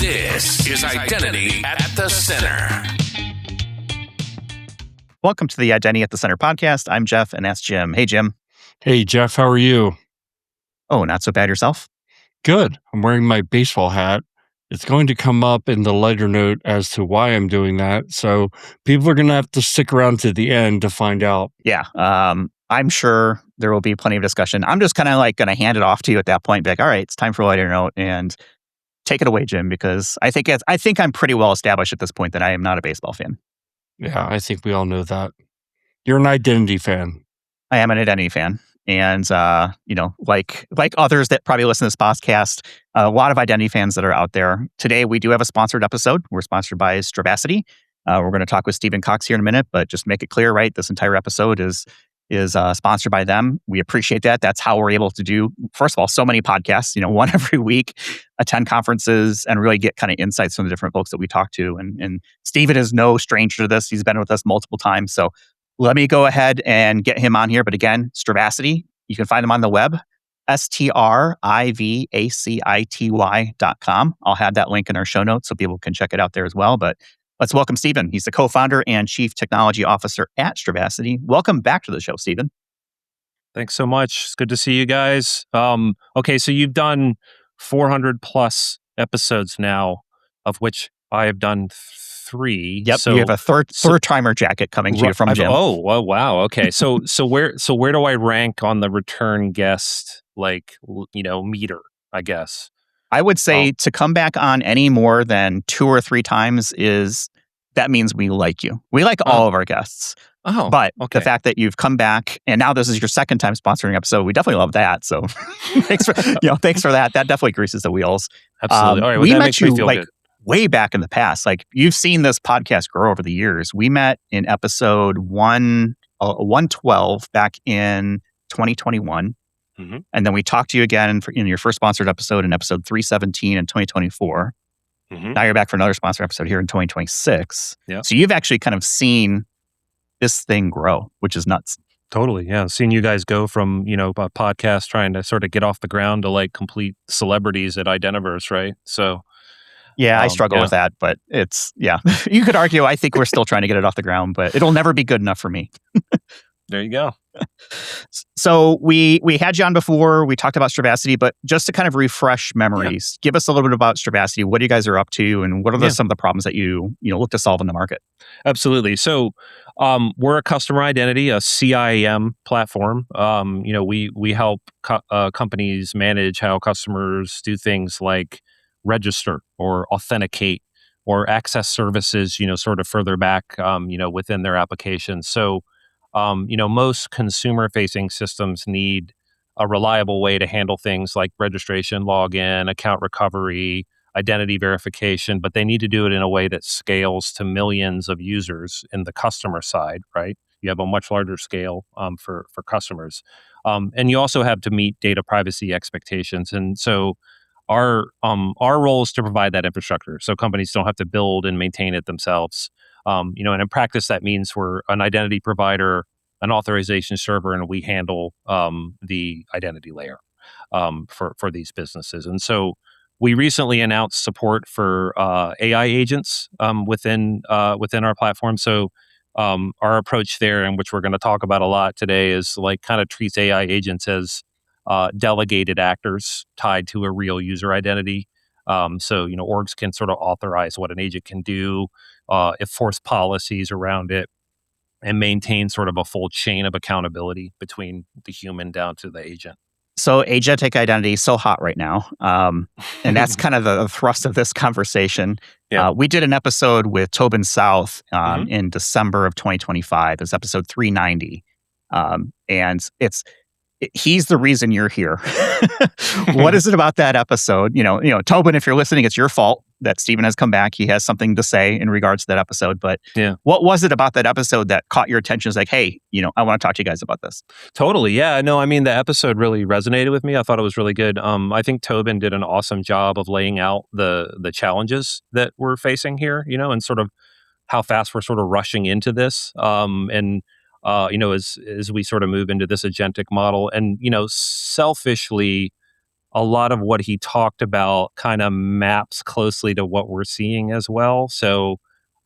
This is Identity at the Center. Welcome to the Identity at the Center podcast. I'm Jeff, and that's Jim. Hey, Jim. Hey, Jeff, how are you? Oh, not so bad yourself? Good. I'm wearing my baseball hat. It's going to come up in the lighter note as to why I'm doing that. So people are going to have to stick around to the end to find out. Yeah. I'm sure there will be plenty of discussion. I'm just kind of like going to hand it off to you at that point. Be like, all right, it's time for a lighter note, and take it away, Jim, because I think I'm pretty well established at this point that I am not a baseball fan. Yeah, I think we all know that. You're an identity fan. I am an identity fan. And, like others that probably listen to this podcast, a lot of identity fans that are out there. Today, we do have a sponsored episode. We're sponsored by Strivacity. We're going to talk with Stephen Cox here in a minute, but just make it clear, right? This entire episode is sponsored by them. We appreciate that. That's how we're able to do, first of all, so many podcasts, one every week, attend conferences, and really get kind of insights from the different folks that we talk to. And Stephen is no stranger to this. He's been with us multiple times. So let me go ahead and get him on here. But again, Strivacity, you can find him on the web, strivacity.com. I'll have that link in our show notes so people can check it out there as well. But let's welcome Stephen. He's the co-founder and chief technology officer at Strivacity. Welcome back to the show, Stephen. Thanks so much. It's good to see you guys. Okay, so you've done 400 plus episodes now, of which I have done 3. Yep, so you have a third timer jacket coming to you from Jim. Oh, wow. Okay, so where do I rank on the return guest meter? I guess I would say to come back on any more than 2 or 3 times that means we like you. We like all of our guests. Oh, but okay. The fact that you've come back and now this is your second time sponsoring episode, we definitely love that. So thanks for that. That definitely greases the wheels. Absolutely. All right, we that met makes you me feel good. Way back in the past. Like you've seen this podcast grow over the years. We met in episode 112 back in 2021. Mm-hmm. And then we talked to you again in your first sponsored episode in episode 317 in 2024. Mm-hmm. Now you're back for another sponsored episode here in 2026. Yeah. So you've actually kind of seen this thing grow, which is nuts. Totally. Yeah. Seeing you guys go from, a podcast trying to sort of get off the ground to like complete celebrities at Identiverse, right? So yeah, I struggle with that, but you could argue, I think we're still trying to get it off the ground, but it'll never be good enough for me. There you go. So we had you on before, we talked about Strivacity, but just to kind of refresh memories, give us a little bit about Strivacity, what you guys are up to, and what are some of the problems that you look to solve in the market? Absolutely. So we're a customer identity, a CIAM platform. We help companies manage how customers do things like register or authenticate or access services, sort of further back, within their applications. So, most consumer-facing systems need a reliable way to handle things like registration, login, account recovery, identity verification, but they need to do it in a way that scales to millions of users in the customer side, right? You have a much larger scale for customers. And you also have to meet data privacy expectations. And so our role is to provide that infrastructure so companies don't have to build and maintain it themselves. And in practice, that means we're an identity provider, an authorization server, and we handle the identity layer for these businesses. And so we recently announced support for AI agents within our platform. So our approach there, and which we're going to talk about a lot today, is like kind of treats AI agents as delegated actors tied to a real user identity. So orgs can sort of authorize what an agent can do, enforce policies around it, and maintain sort of a full chain of accountability between the human down to the agent. So agentic identity is so hot right now. And that's kind of the thrust of this conversation. Yeah. We did an episode with Tobin South in December of 2025. It's episode 390. And he's the reason you're here. What is it about that episode? Tobin, if you're listening, it's your fault that Stephen has come back. He has something to say in regards to that episode. But what was it about that episode that caught your attention? It's like, hey, I want to talk to you guys about this. Totally. Yeah. No, I mean, the episode really resonated with me. I thought it was really good. I think Tobin did an awesome job of laying out the challenges that we're facing here, and sort of how fast we're sort of rushing into this. As we sort of move into this agentic model. And, selfishly, a lot of what he talked about kind of maps closely to what we're seeing as well. So,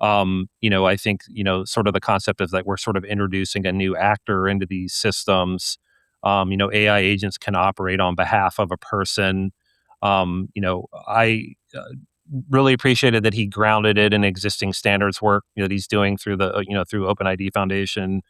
I think, sort of the concept of that we're sort of introducing a new actor into these systems. AI agents can operate on behalf of a person. I really appreciated that he grounded it in existing standards work, that he's doing through through OpenID Foundation.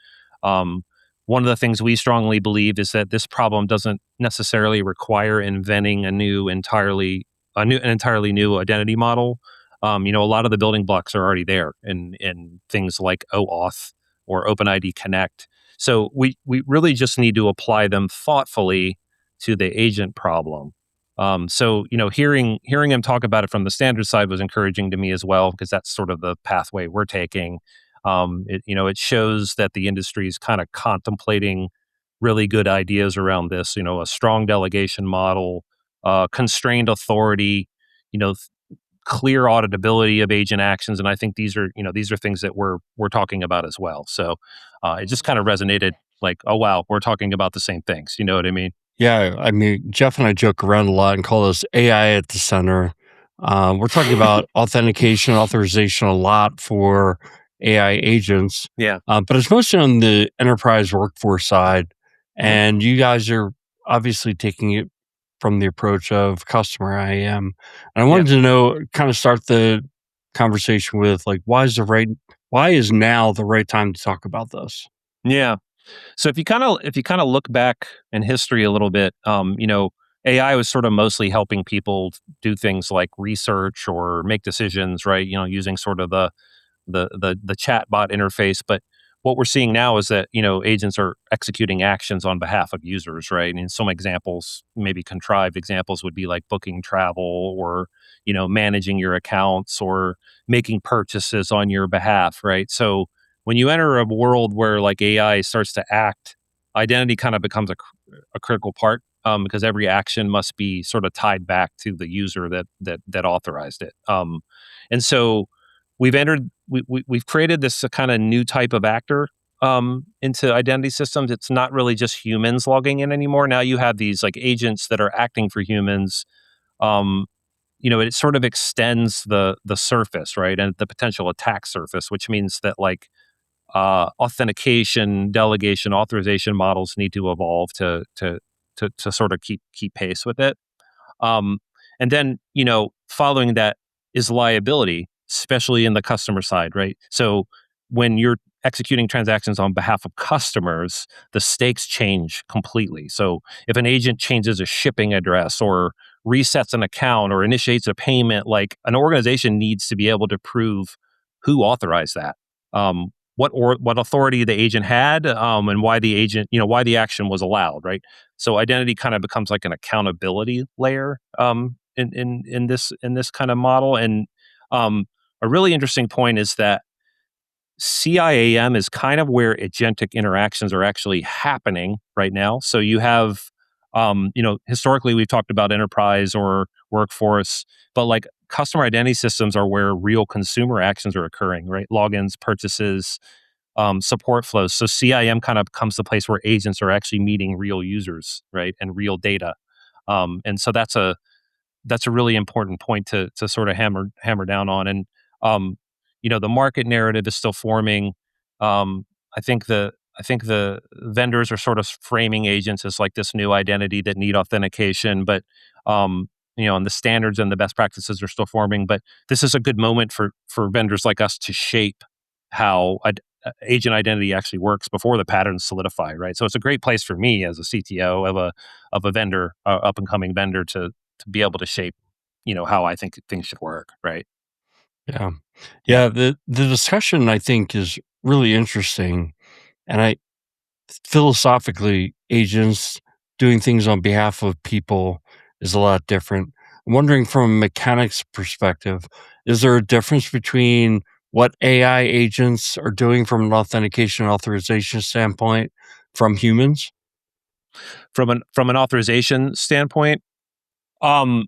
Um, One of the things we strongly believe is that this problem doesn't necessarily require inventing an entirely new identity model. A lot of the building blocks are already there in things like OAuth or OpenID Connect. So we really just need to apply them thoughtfully to the agent problem. Hearing him talk about it from the standard side was encouraging to me as well, because that's sort of the pathway we're taking. It shows that the industry is kind of contemplating really good ideas around this. A strong delegation model, constrained authority, you know, th- clear auditability of agent actions, and I think these are things that we're talking about as well. So it just kind of resonated, like, oh wow, we're talking about the same things. You know what I mean? Yeah, I mean, Jeff and I joke around a lot and call this AI at the center. We're talking about authentication, authorization a lot for AI agents, Yeah. but it's mostly on the enterprise workforce side. Mhm. And you guys are obviously taking it from the approach of customer IAM. And I Yeah. wanted to know, kind of start the conversation with like, why is now the right time to talk about this? Yeah. So if you kind of look back in history a little bit, AI was sort of mostly helping people do things like research or make decisions, right? Using sort of the chatbot interface. But what we're seeing now is that agents are executing actions on behalf of users, right? And some examples, maybe contrived examples, would be like booking travel, or managing your accounts, or making purchases on your behalf, right? So when you enter a world where like AI starts to act, identity kind of becomes a critical part, because every action must be sort of tied back to the user that authorized it. And so we've created this kind of new type of actor into identity systems. It's not really just humans logging in anymore. Now you have these like agents that are acting for humans. Um, it sort of extends the surface, right, and the potential attack surface, which means that like authentication, delegation, authorization models need to evolve to sort of keep pace with it. Um, and then, following that is liability, especially in the customer side, right? So when you're executing transactions on behalf of customers, the stakes change completely. So if an agent changes a shipping address, or resets an account, or initiates a payment, like an organization needs to be able to prove who authorized that. What authority the agent had, and why the agent, why the action was allowed, right? So identity kind of becomes like an accountability layer, in this kind of model. And a really interesting point is that CIAM is kind of where agentic interactions are actually happening right now. So you have, historically we've talked about enterprise or workforce, but like customer identity systems are where real consumer actions are occurring, right? Logins, purchases, support flows. So CIM kind of becomes the place where agents are actually meeting real users, right, and real data. And so that's a really important point to sort of hammer down on. And um, the market narrative is still forming. Um, I think the vendors are sort of framing agents as like this new identity that need authentication, but and the standards and the best practices are still forming. But this is a good moment for vendors like us to shape how agent identity actually works before the patterns solidify, right? So it's a great place for me as a CTO of a vendor, up and coming vendor, to be able to shape, how I think things should work, right? Yeah. Yeah. Yeah, the discussion I think is really interesting. And I philosophically, agents doing things on behalf of people is a lot different. I'm wondering from a mechanics perspective, is there a difference between what AI agents are doing from an authentication and authorization standpoint from humans? From an authorization standpoint, um,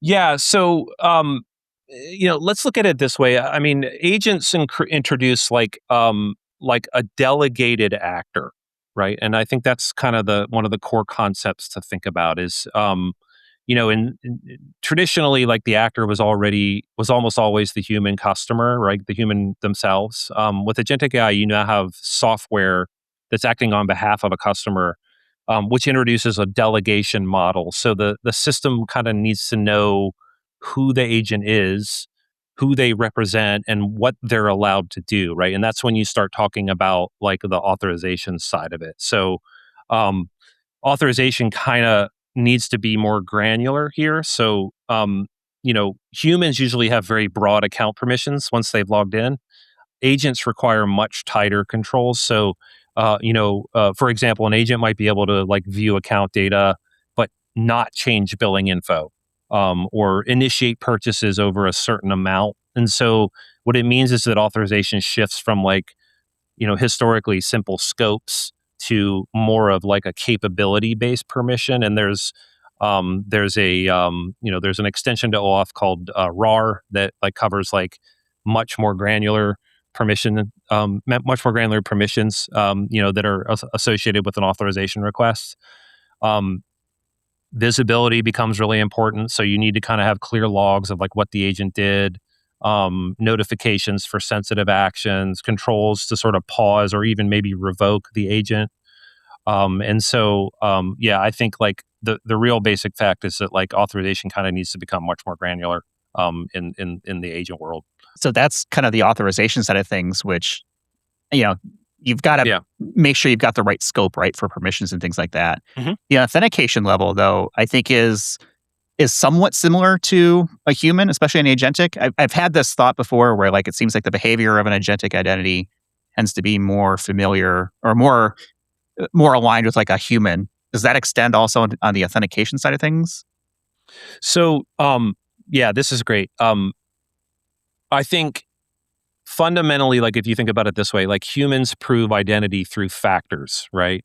yeah. So, let's look at it this way. I mean, agents introduce like a delegated actor. right? And I think that's kind of the one of the core concepts to think about is traditionally, like the actor was almost always the human customer, right? The human themselves. With agentic AI, you now have software that's acting on behalf of a customer, which introduces a delegation model. So the system kind of needs to know who the agent is, who they represent, and what they're allowed to do, right? And that's when you start talking about like the authorization side of it. So um, authorization kind of needs to be more granular here. So, humans usually have very broad account permissions once they've logged in. Agents require much tighter controls. So, for example, an agent might be able to like view account data, but not change billing info, or initiate purchases over a certain amount. And so, what it means is that authorization shifts from like historically simple scopes to more of like a capability based permission. And there's an extension to OAuth called RAR that like covers like much more granular much more granular permissions, that are associated with an authorization request. Um, Visibility becomes really important. So you need to kind of have clear logs of like what the agent did, notifications for sensitive actions, controls to sort of pause or even maybe revoke the agent. Yeah, I think like the real basic fact is that like authorization kind of needs to become much more granular in the agent world. So that's kind of the authorization side of things, which, you know, you've got to Yeah. make sure you've got the right scope, right, for permissions and things like that. Mhm. The authentication level, though, I think is somewhat similar to a human, especially an agentic. I've had this thought before where like it seems like the behavior of an agentic identity tends to be more familiar or more aligned with like a human. Does that extend also on the authentication side of things? So, yeah, this is great. I think fundamentally, like if you think about it this way, like humans prove identity through factors, right?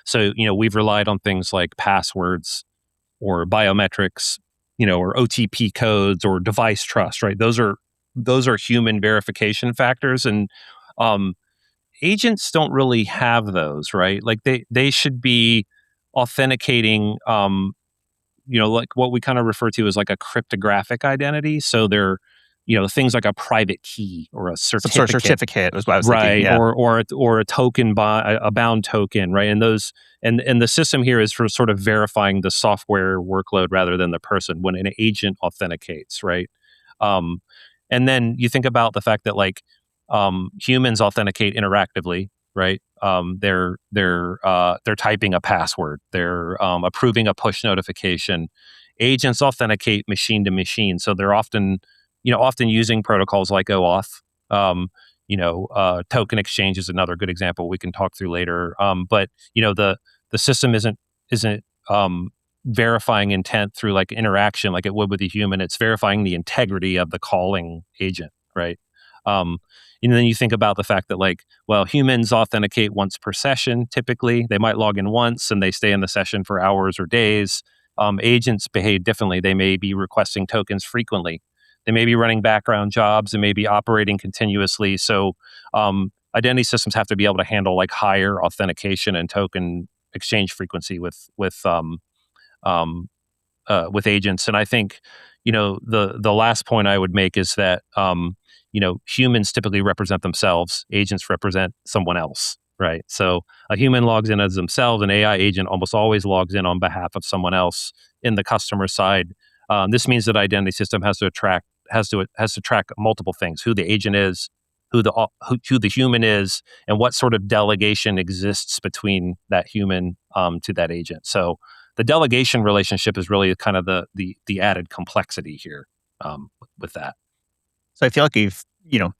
So we've relied on things like passwords or biometrics, or OTP codes or device trust, right? Those are human verification factors, and um, agents don't really have those, right? Like they should be authenticating, like what we kind of refer to as like a cryptographic identity. So they're, things like a private key or a Some sort of certificate, certificate was what I was thinking. right? Yeah. Or a token a bound token, right? And those and the system here is for sort of verifying the software workload rather than the person when an agent authenticates, right? Um, and then you think about the fact that like humans authenticate interactively, right? They're typing a password, they're approving a push notification. Agents authenticate machine to machine, so they're often using protocols like OAuth. Token exchange is another good example we can talk through later. But the system isn't verifying intent through like interaction like it would with a human. It's verifying the integrity of the calling agent, right? Um, and then you think about the fact that like, well, humans authenticate once per session. Typically, they might log in once and they stay in the session for hours or days. Agents behave differently. They may be requesting tokens frequently. They may be running background jobs and may be operating continuously. So identity systems have to be able to handle like higher authentication and token exchange frequency um, with agents. And I think, the last point I would make is that humans typically represent themselves, agents represent someone else, right? So a human logs in as themselves, an AI agent almost always logs in on behalf of someone else in the customer side. This means that identity system has to track multiple things: who the agent is, who the human is, and what sort of delegation exists between that human to that agent. So the delegation relationship is really kind of the added complexity here with that. So I feel like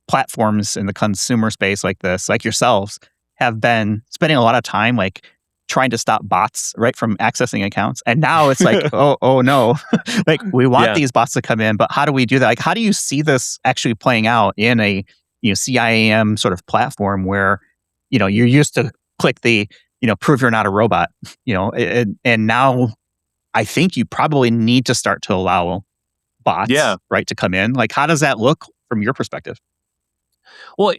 platforms in the consumer space like this, like yourselves, have been spending a lot of time like trying to stop bots, right, from accessing accounts. And now it's like, oh no, like we want Yeah, these bots to come in, but how do we do that? Like, how do you see this actually playing out in a CIAM sort of platform where you're used to click the prove you're not a robot, and now I think you probably need to start to allow yeah. bots, right, to come in. Like, how does that look from your perspective? Well,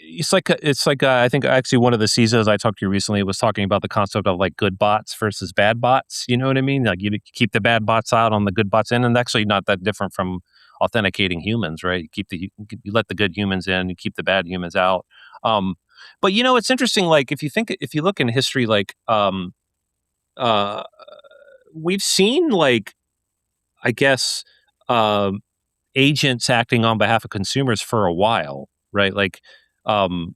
I think actually one of the CISOs I talked to recently was talking about the concept of like good bots versus bad bots. You know what I mean? Like you keep the bad bots out on the good bots in, and actually not that different from authenticating humans, right? You let the good humans in, you keep the bad humans out. Um, but it's interesting. Like if you look in history, like uh, we've seen like I guess um, agents acting on behalf of consumers for a while, right? Like um,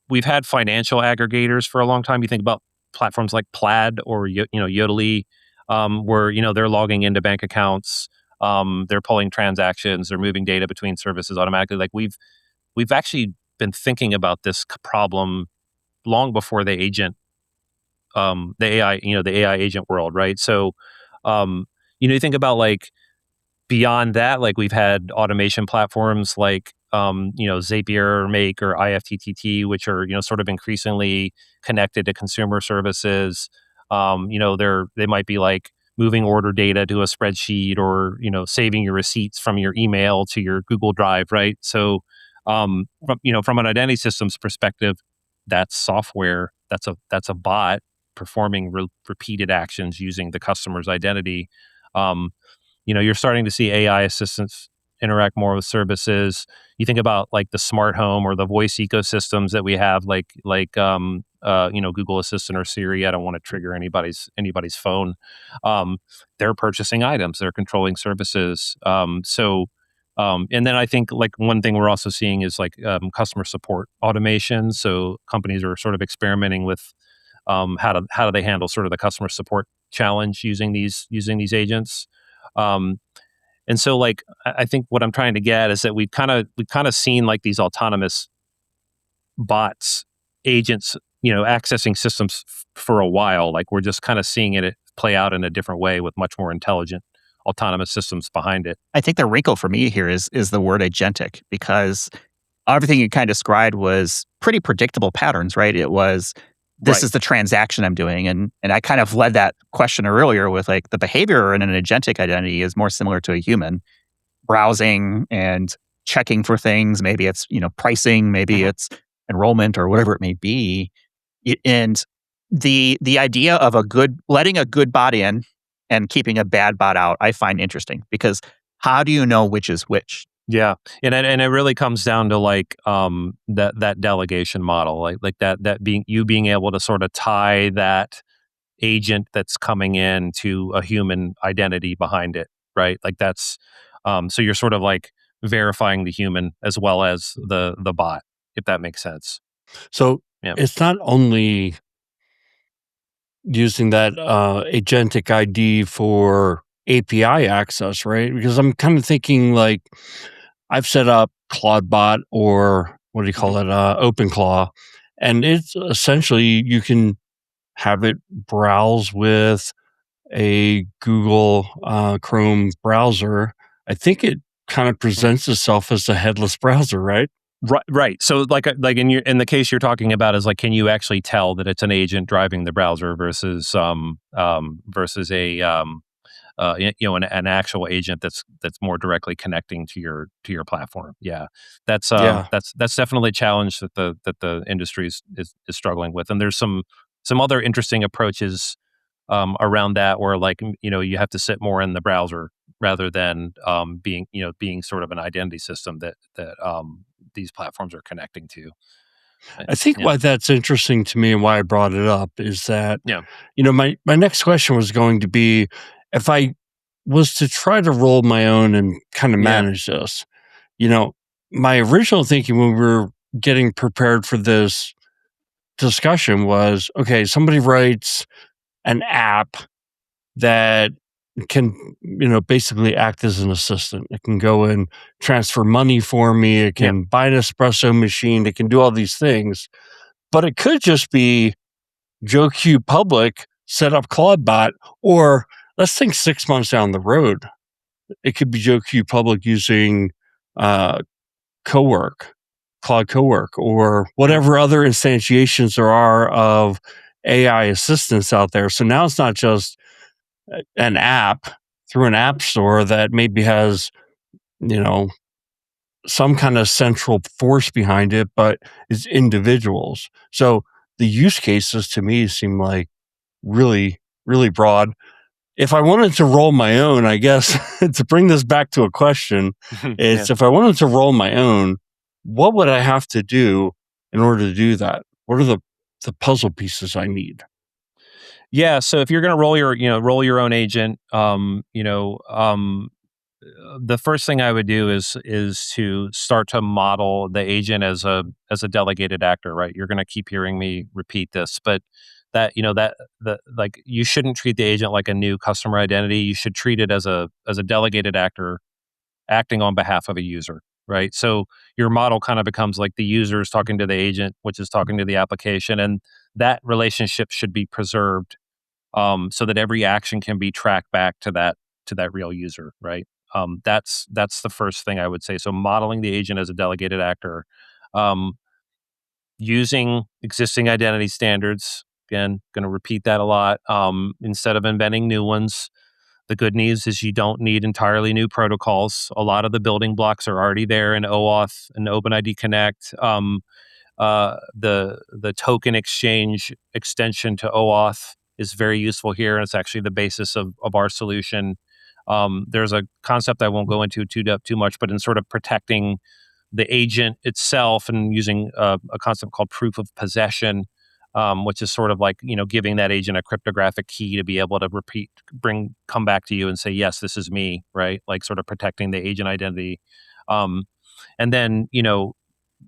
we've had financial aggregators for a long time. You think about platforms like Plaid or Yodlee, where they're logging into bank accounts, they're pulling transactions, they're moving data between services automatically. Like we've actually been thinking about this problem long before the AI agent world, right? So, you think about like beyond that, like we've had automation platforms like Zapier, Make, or IFTTT, which are sort of increasingly connected to consumer services. They might be like moving order data to a spreadsheet, or saving your receipts from your email to your Google Drive, right? So, from an identity systems perspective, that's software. That's a bot performing repeated actions using the customer's identity. Um, you're starting to see AI assistants interact more with services. You think about like the smart home or the voice ecosystems that we have, Google Assistant or Siri. I don't want to trigger anybody's phone. They're purchasing items. They're controlling services. And then I think like one thing we're also seeing is like customer support automation. So companies are sort of experimenting with how do they handle sort of the customer support challenge using these agents. Um, and so like I think what I'm trying to get is that we've kind of seen like these autonomous bots, agents, accessing systems for a while. Like we're just kind of seeing it play out in a different way with much more intelligent autonomous systems behind it. I think the wrinkle for me here is the word agentic, because everything you kind of described was pretty predictable patterns, right? It was, this Right. is the transaction I'm doing. And I kind of led that question earlier with like the behavior in an agentic identity is more similar to a human browsing and checking for things. Maybe it's, pricing, maybe Mhm. it's enrollment or whatever it may be. And the idea of letting a good bot in and keeping a bad bot out, I find interesting, because how do you know which is which? Yeah, and it really comes down to like that delegation model, like that being able to sort of tie that agent that's coming in to a human identity behind it, right? Like that's so you're sort of like verifying the human as well as the bot, if that makes sense. So Yeah. it's not only using that agentic ID for API access, right? Because I'm kind of thinking like I've set up Claudebot, or what do you Mhm. call it, OpenClaw, and it's essentially you can have it browse with a Google Chrome browser. I think it kind of presents itself as a headless browser, right? Right, right. So like in the case you're talking about is like, can you actually tell that it's an agent driving the browser versus an actual agent that's more directly connecting to your platform. Yeah, Yeah. that's definitely a challenge that the industry is struggling with. And there's some other interesting approaches around that, where like you have to sit more in the browser rather than being sort of an identity system that these platforms are connecting to. I think Yeah, why that's interesting to me and why I brought it up is that, yeah, my next question was going to be, if I was to try to roll my own and kind of yeah, manage this, you know, my original thinking when we were getting prepared for this discussion was, okay, somebody writes an app that can, basically act as an assistant. It can go and transfer money for me. It yeah, can buy an espresso machine. It can do all these things, but it could just be Joe Q Public set up Claudebot, or let's think 6 months down the road, it could be Joe Q Public using uh, Cowork, Claude Cowork, or mhm, whatever other instantiations there are of AI assistants out there. So now it's not just an app through an app store that maybe has, you know, some kind of central force behind it, but it's individuals. So the use cases to me seem like really, really broad. If I wanted to roll my own, I guess to bring this back to a question, Yeah. it's if I wanted to roll my own, what would I have to do in order to do that? What are the puzzle pieces I need? Yeah. So if you're going to roll your own agent, the first thing I would do is to start to model the agent as a delegated actor, right? You're going to keep hearing me repeat this, but you shouldn't treat the agent like a new customer identity. You should treat it as a delegated actor acting on behalf of a user, right? So your model kind of becomes like the user is talking to the agent, which is talking to the application, and that relationship should be preserved, so that every action can be tracked back to that real user, right? That's the first thing I would say. So modeling the agent as a delegated actor, um, using existing identity standards. Again, going to repeat that a lot, instead of inventing new ones. The good news is you don't need entirely new protocols. A lot of the building blocks are already there in OAuth and OpenID Connect. The token exchange extension to OAuth is very useful here, and it's actually the basis of our solution. There's a concept I won't go into too much, but in sort of protecting the agent itself and using a concept called proof of possession, which is sort of like, giving that agent a cryptographic key to be able to come back to you and say, yes, this is me, right? Like sort of protecting the agent identity. Um, and then,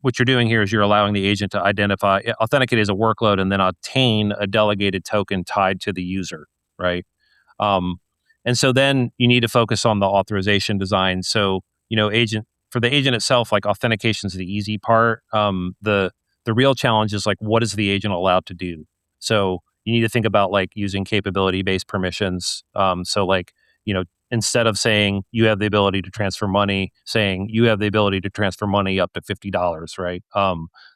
what you're doing here is you're allowing the agent to authenticate as a workload and then obtain a delegated token tied to the user, right? Um, and so then you need to focus on the authorization design. So, agent for the agent itself, like authentication is the easy part. The real challenge is like, what is the agent allowed to do? So you need to think about like using capability based permissions. So like, instead of saying you have the ability to transfer money, saying you have the ability to transfer money up to $50, right?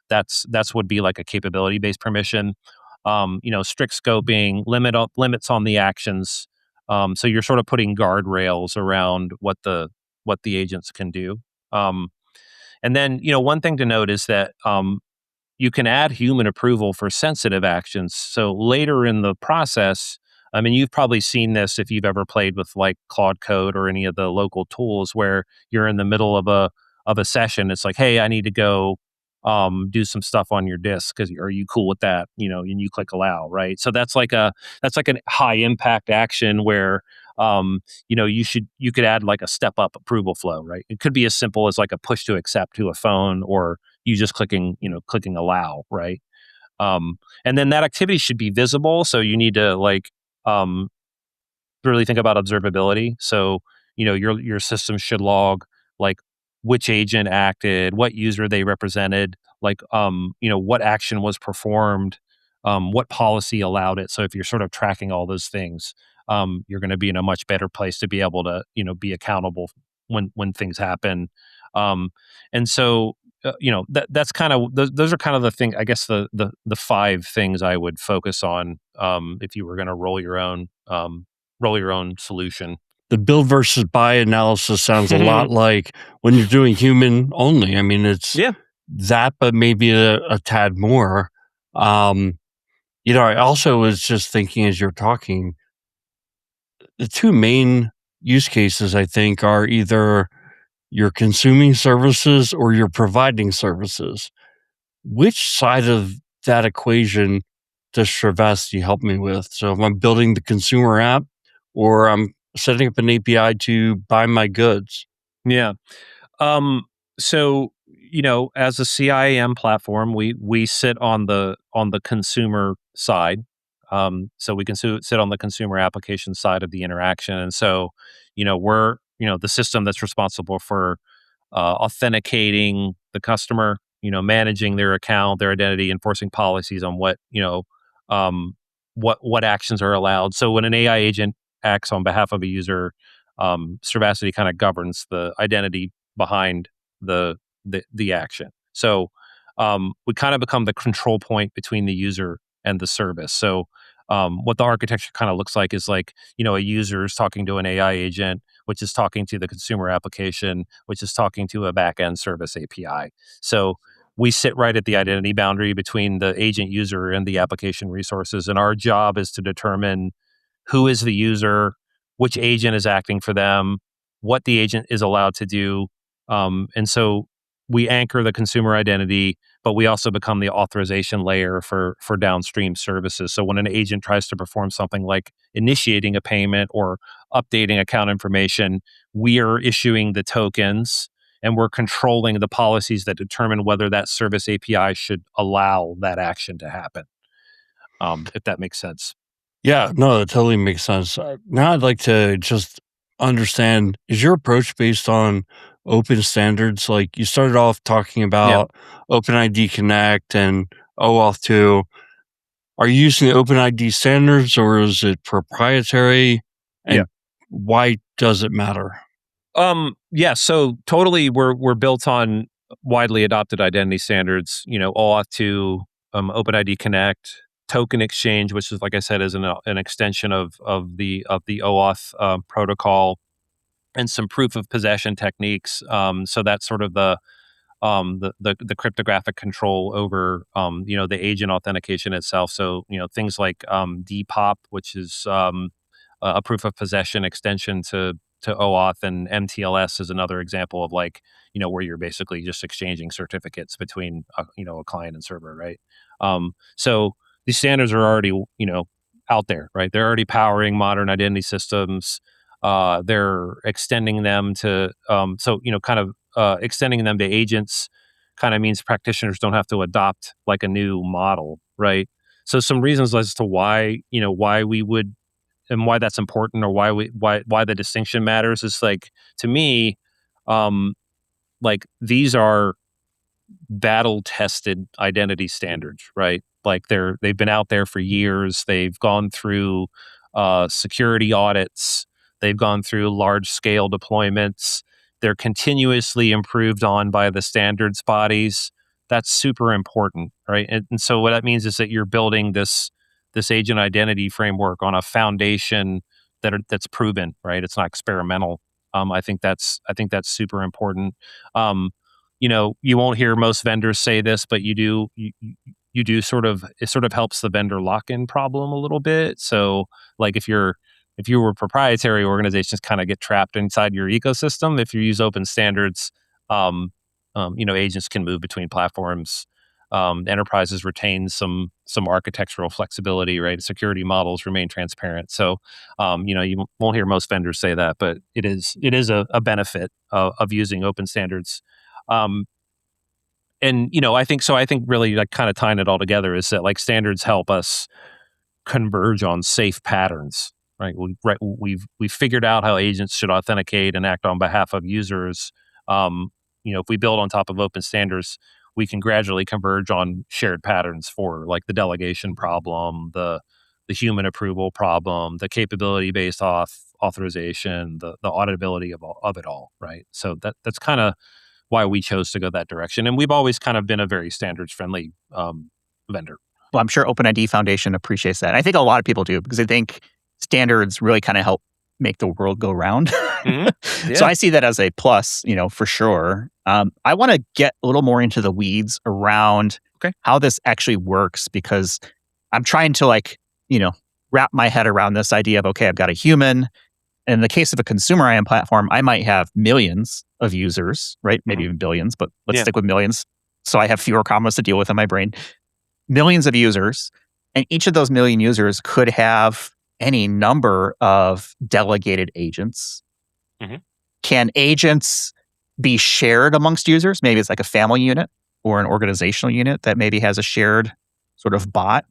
That's would be like a capability based permission. Strict scoping, limits on the actions, so you're sort of putting guardrails around what the agents can do. Um, and then, one thing to note is that, you can add human approval for sensitive actions. So later in the process, I mean, you've probably seen this if you've ever played with like Claude Code or any of the local tools where you're in the middle of a session. It's like, hey, I need to go do some stuff on your disk. Are you cool with that? And you click allow, right? So that's like a high impact action where you could add like a step up approval flow, right? It could be as simple as like a push to accept to a phone, or you just clicking allow, right? And then that activity should be visible. So you need to like, um, really think about observability. So, your system should log like which agent acted, what user they represented, like, what action was performed, what policy allowed it. So if you're sort of tracking all those things, you're going to be in a much better place to be able to, be accountable when things happen. Um, and so, that's kind of those are kind of the thing. I guess the five things I would focus on, if you were going to roll your own solution. The build versus buy analysis sounds a lot like when you're doing human only. I mean, it's Yeah. that, but maybe a tad more. Um, I also was just thinking as you're talking, the two main use cases I think are either you're consuming services or you're providing services. Which side of that equation does Strivacity help me with? So if I'm building the consumer app or I'm setting up an API to buy my goods. Yeah. Um, so, as a CIAM platform, we sit on the consumer side. So we can sit on the consumer application side of the interaction. And so, we're, the system that's responsible for authenticating the customer, managing their account, their identity, enforcing policies on um, what actions are allowed. So when an AI agent acts on behalf of a user, Strivacity kind of governs the identity behind the action. So we kind of become the control point between the user and the service. So what the architecture kind of looks like is like, a user is talking to an AI agent. which is talking to the consumer application, which is talking to a backend service API. So we sit right at the identity boundary between the agent user and the application resources. And our job is to determine who is the user, which agent is acting for them, what the agent is allowed to do. And so we anchor the consumer identity, but we also become the authorization layer for downstream services. So when an agent tries to perform something like initiating a payment or updating account information, we are issuing the tokens and we're controlling the policies that determine whether that service API should allow that action to happen. If that makes sense. Yeah, no, that totally makes sense. Now I'd like to just understand, is your approach based on open standards? Like you started off talking Yeah. about OpenID Connect and OAuth 2. Are you using the OpenID standards or is it proprietary? Yeah. And why does it matter? Yeah, so totally we're built on widely adopted identity standards, OAuth 2, OpenID Connect, token exchange, which is like I said is an extension of the OAuth protocol, and some proof of possession techniques. So that's sort of the cryptographic control over the agent authentication itself. So things like Depop, which is a proof of possession extension to OAuth, and MTLS is another example of like where you're basically just exchanging certificates between a client and server, right? So these standards are already out there, right? They're already powering modern identity systems. They're extending them to kind of extending them to agents kind of means practitioners don't have to adopt like a new model, right? So some reasons as to why we would and why that's important, or why the distinction matters is like, to me, um like these are battle tested identity standards, right? Like they've been out there for years. They've gone through security audits. They've gone through large scale deployments. They're continuously improved on by the standards bodies. That's super important, right? And so what that means is that you're building this agent identity framework on a foundation that's proven, right? It's not experimental. I think that's super important. Um, you won't hear most vendors say this, but you do sort of, it sort of helps the vendor lock-in problem a little bit. So like if you were proprietary, organizations kind of get trapped inside your ecosystem. If you use open standards, um, agents can move between platforms. Enterprises retain some architectural flexibility, right? Security models remain transparent. So, you won't hear most vendors say that, but it is a benefit of using open standards. Um, and I think so. I think really like kind of tying it all together is that like standards help us converge on safe patterns, right? We've figured out how agents should authenticate and act on behalf of users. If we build on top of open standards, we can gradually converge on shared patterns for like the delegation problem, the human approval problem, the capability based authorization, the auditability of it all, right? So that's kind of why we chose to go that direction, and we've always kind of been a very standards friendly vendor. Well, I'm sure OpenID Foundation appreciates that. I think a lot of people do because I think standards really kind of help make the world go round. Hmm. So Yeah. I see that as a plus, for sure. I want to get a little more into the weeds around Okay. how this actually works because I'm trying to wrap my head around this idea of, okay, I've got a human. In the case of a consumer IAM platform, I might have millions of users, right? Maybe Hmm. even billions, but let's Yeah. stick with millions. So I have fewer commas to deal with in my brain. Millions of users, and each of those million users could have any number of delegated agents. Hmm. Can agents be shared amongst users? Maybe it's like a family unit or an organizational unit that maybe has a shared sort of bot.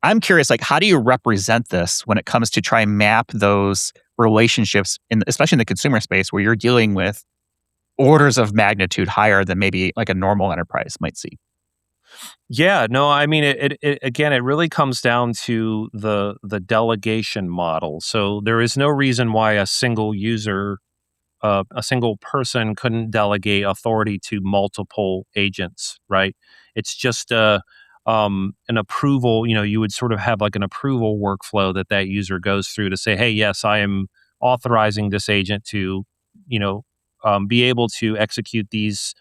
I'm curious, like, how do you represent this when it comes to try and map those relationships, especially in the consumer space where you're dealing with orders of magnitude higher than maybe like a normal enterprise might see? Yeah, no, I mean it again, it really comes down to the delegation model. So there is no reason why a single person couldn't delegate authority to multiple agents, right? It's just an approval. You would sort of have like an approval workflow that user goes through to say, "Hey, yes, I am authorizing this agent to, be able to execute these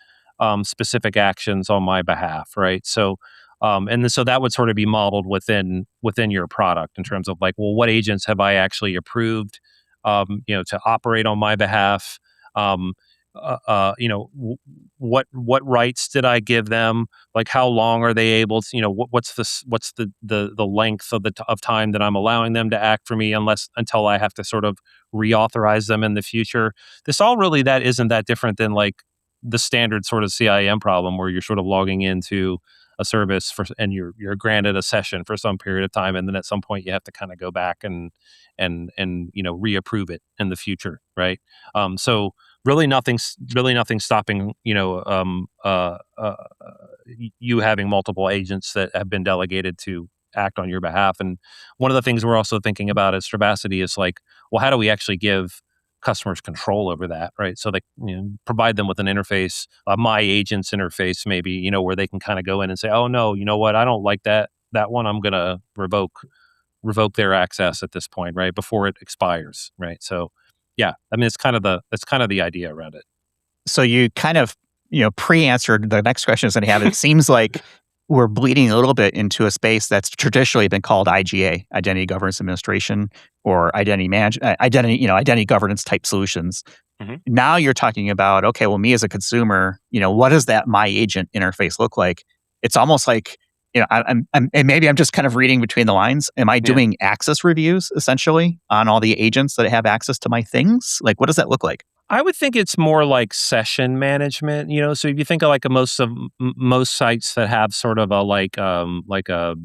specific actions on my behalf, right? So, so that would sort of be modeled within your product in terms of like, well, what agents have I actually approved, to operate on my behalf? Um, what rights did I give them? Like, how long are they able to? What's the length of of time that I'm allowing them to act for me, until I have to sort of reauthorize them in the future. This all really that isn't that different than like the standard sort of CIAM problem where you're sort of logging into a service and you're granted a session for some period of time, and then at some point you have to kind of go back and reapprove it in the future, right? So really nothing stopping you having multiple agents that have been delegated to act on your behalf. And one of the things we're also thinking about at Strivacity is like, well, how do we actually give customers control over that, right? So they provide them with an interface, a my agents interface, maybe where they can kind of go in and say, oh no, you know what, I don't like that one. I'm gonna revoke their access at this point, right, before it expires, right? So, yeah, I mean, it's kind of the idea around it. So you kind of, pre-answered the next question I was going to have. It seems like we're bleeding a little bit into a space that's traditionally been called IGA, Identity Governance Administration, or identity governance type solutions. Mhm. Now you're talking about, okay, well, me as a consumer, what does that my agent interface look like? It's almost like, and maybe I'm just kind of reading between the lines. Am I Yeah. doing access reviews essentially on all the agents that have access to my things? Like, what does that look like? I would think it's more like session management, so if you think of like most sites that have sort of a like a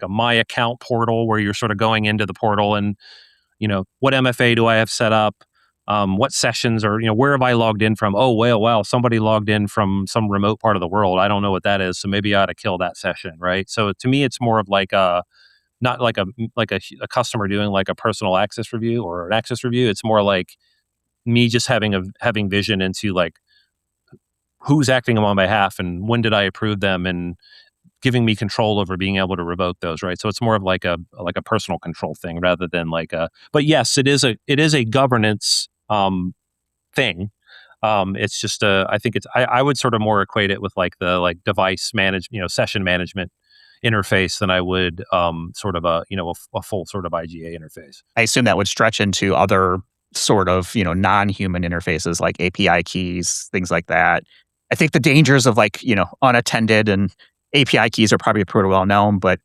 my account portal where you're sort of going into the portal and what MFA do I have set up? What sessions or where have I logged in from? Oh well, wow, somebody logged in from some remote part of the world. I don't know what that is, so maybe I ought to kill that session, right? So to me, it's more of like a not like a customer doing like a personal access review or an access review. It's more like me just having vision into like who's acting on my behalf and when did I approve them and giving me control over being able to revoke those, right? So it's more of like a personal control thing rather than like a. But yes, it is a governance thing. It's just I think I would sort of more equate it with like the like device manage session management interface than I would sort of a full sort of IGA interface. I assume that would stretch into other sort of, non-human interfaces like API keys, things like that. I think the dangers of like, unattended and API keys are probably pretty well known, but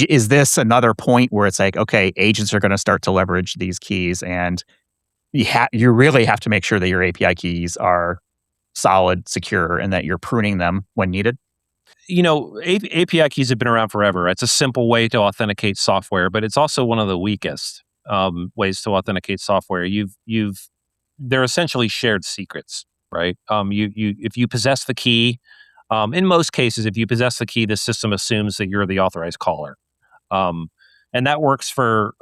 is this another point where it's like, okay, agents are going to start to leverage these keys and you really have to make sure that your API keys are solid, secure, and that you're pruning them when needed? API keys have been around forever. It's a simple way to authenticate software, but it's also one of the weakest ways to authenticate software. They're essentially shared secrets, right? If you possess the key, in most cases, if you possess the key, the system assumes that you're the authorized caller. Um, and that works for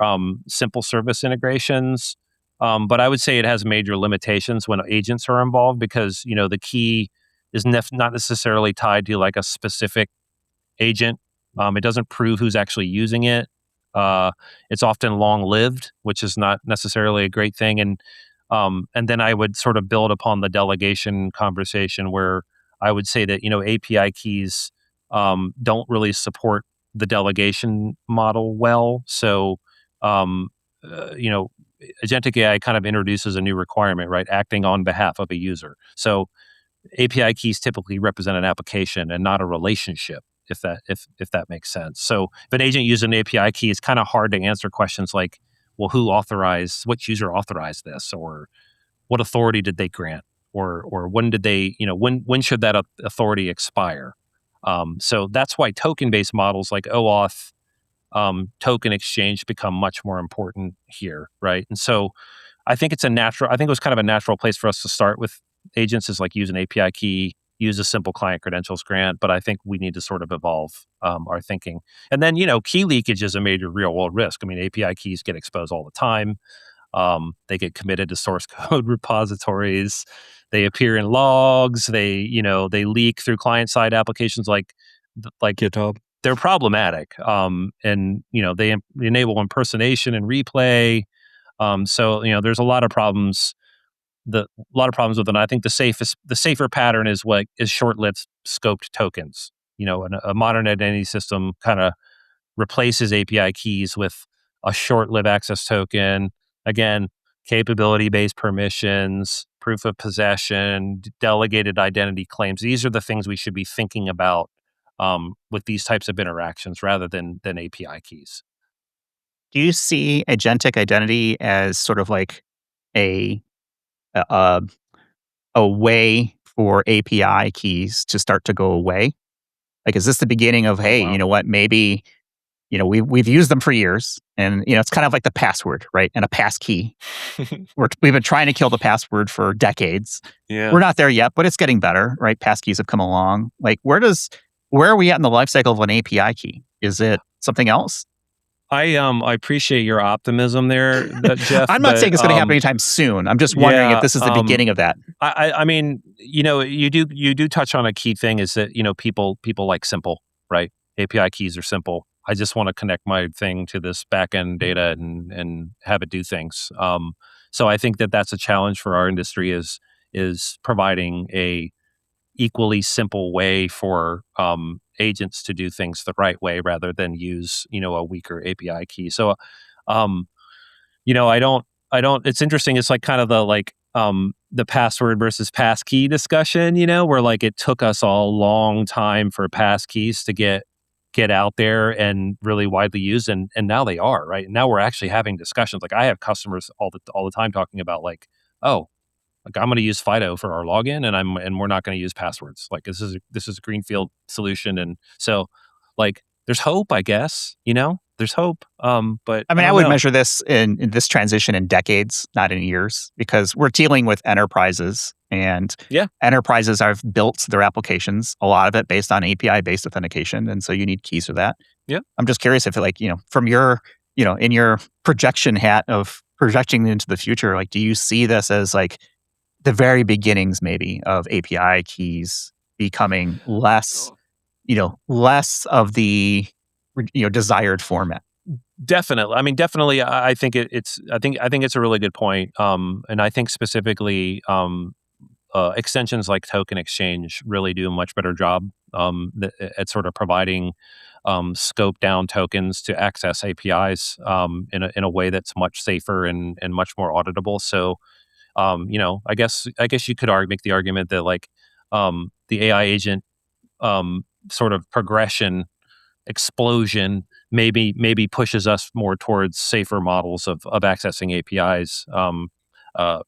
simple service integrations. But I would say it has major limitations when agents are involved because the key is not necessarily tied to like a specific agent. It doesn't prove who's actually using it. Uh, it's often long lived, which is not necessarily a great thing. And then I would sort of build upon the delegation conversation where I would say that API keys don't really support the delegation model well. So um, uh, you know, agentic AI kind of introduces a new requirement, right? Acting on behalf of a user. So API keys typically represent an application and not a relationship, if that makes sense. So if an agent uses an API key, it's kind of hard to answer questions like, well, what user authorized this, or what authority did they grant, or when did they, when should that authority expire? So that's why token-based models like OAuth, token exchange become much more important here, right? And so I think it was kind of a natural place for us to start with agents is like use an API key, use a simple client credentials grant. But I think we need to sort of evolve our thinking. And then, key leakage is a major real world risk. I mean, API keys get exposed all the time. They get committed to source code repositories. They appear in logs. They leak through client side applications like GitHub. they're problematic. And they enable impersonation and replay. So there's a lot of problems. A lot of problems with it. And I think the safer pattern is what is short-lived scoped tokens. A modern identity system kind of replaces API keys with a short-lived access token. Again, capability-based permissions, proof of possession, delegated identity claims. These are the things we should be thinking about with these types of interactions rather than API keys. Do you see agentic identity as sort of like a a, a way for API keys to start to go away? Like, is this the beginning of, Oh hey, you wow. know what? Maybe we've used them for years, and it's kind of like the password, right? And a pass key. We've been trying to kill the password for decades. Yeah. We're not there yet, but it's getting better, right? Passkeys have come along. Like, where are we at in the life cycle of an API key? Is it something else? I appreciate your optimism there, Jeff, I'm not saying but it's going to happen anytime soon. I'm just wondering if yeah, this is the beginning of that. I mean, you do touch on a key thing is that people like simple, right? API keys are simple. I just want to connect my thing to this backend data and have it do things. So I think that that's a challenge for our industry is providing a equally simple way for agents to do things the right way rather than use a weaker API key. So um, I don't it's interesting. It's like kind of the password versus passkey discussion, where like it took us all a long time for passkeys to get out there and really widely used and now they are, right? Now we're actually having discussions. Like I have customers all the time talking about oh, like I'm going to use Fido for our login and we're not going to use passwords. Like this is a greenfield solution and so like there's hope, I guess, There's hope. But I I mean, I don't would know. measure this in this transition in decades, not in years, because we're dealing with enterprises, and Yeah. enterprises have built their applications, a lot of it based on API based authentication, and so you need keys for that. Yeah. I'm just curious if, like, from your, in your projection hat of projecting into the future, like, do you see this as like the very beginnings, maybe, of API keys becoming less of the desired format? Definitely. I mean, definitely. I think it's. I think it's a really good point. And I think specifically, extensions like token exchange really do a much better job at sort of providing scope down tokens to access APIs in a way that's much safer and much more auditable. So, I guess you could make the argument that the AI agent sort of progression explosion maybe pushes us more towards safer models of accessing APIs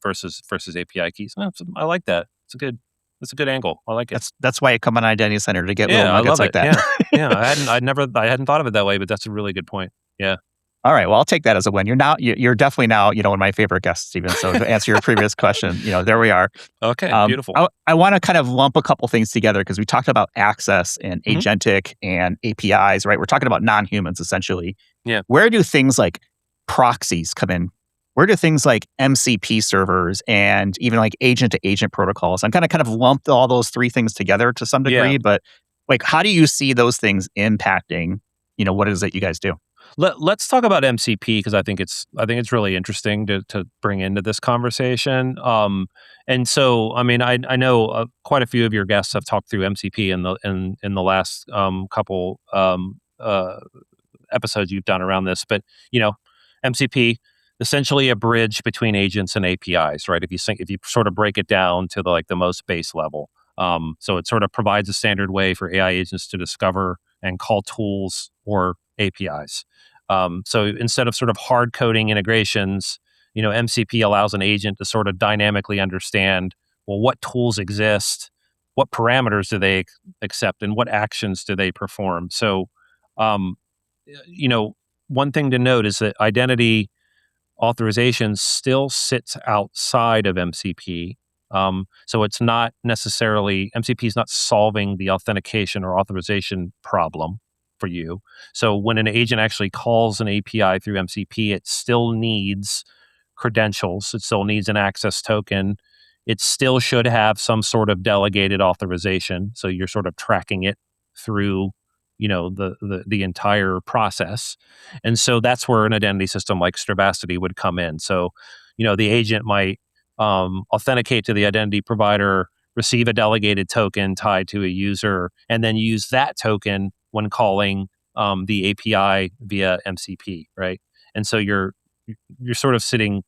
versus API keys. No, I like that. It's a good angle. I like it. That's why you come on Identity Center, to get little Yeah, I nuggets love like it. that. Yeah, yeah. I hadn't thought of it that way, but that's a really good point. Yeah. All right, well, I'll take that as a win. You're definitely now, one of my favorite guests, Stephen. So to answer your previous question, there we are. Okay. Beautiful. I want to kind of lump a couple things together because we talked about access and Hmm. agentic and APIs, right? We're talking about non-humans essentially. Yeah. Where do things like proxies come in? Where do things like MCP servers and even like agent to agent protocols? I'm kind of lumped all those three things together to some Yeah. degree, but like, how do you see those things impacting, what it is that you guys do? Let's talk about MCP because I think it's really interesting to bring into this conversation. And so I mean I know quite a few of your guests have talked through MCP in the last couple episodes you've done around this, but you know, MCP essentially a bridge between agents and APIs, right? If you sort of break it down to the most base level, so it sort of provides a standard way for AI agents to discover and call tools or APIs. So instead of sort of hard coding integrations, MCP allows an agent to sort of dynamically understand, well, what tools exist, what parameters do they accept, and what actions do they perform. So um, you know, one thing to note is that identity authorization still sits outside of MCP. So it's not necessarily, MCP is not solving the authentication or authorization problem for you. So when an agent actually calls an API through MCP, it still needs credentials, it still needs an access token. It still should have some sort of delegated authorization. So you're sort of tracking it through the entire process. And so that's where an identity system like Strivacity would come in. So the agent might authenticate to the identity provider, receive a delegated token tied to a user, and then use that token when calling the API via MCP, right? And so you're sort of still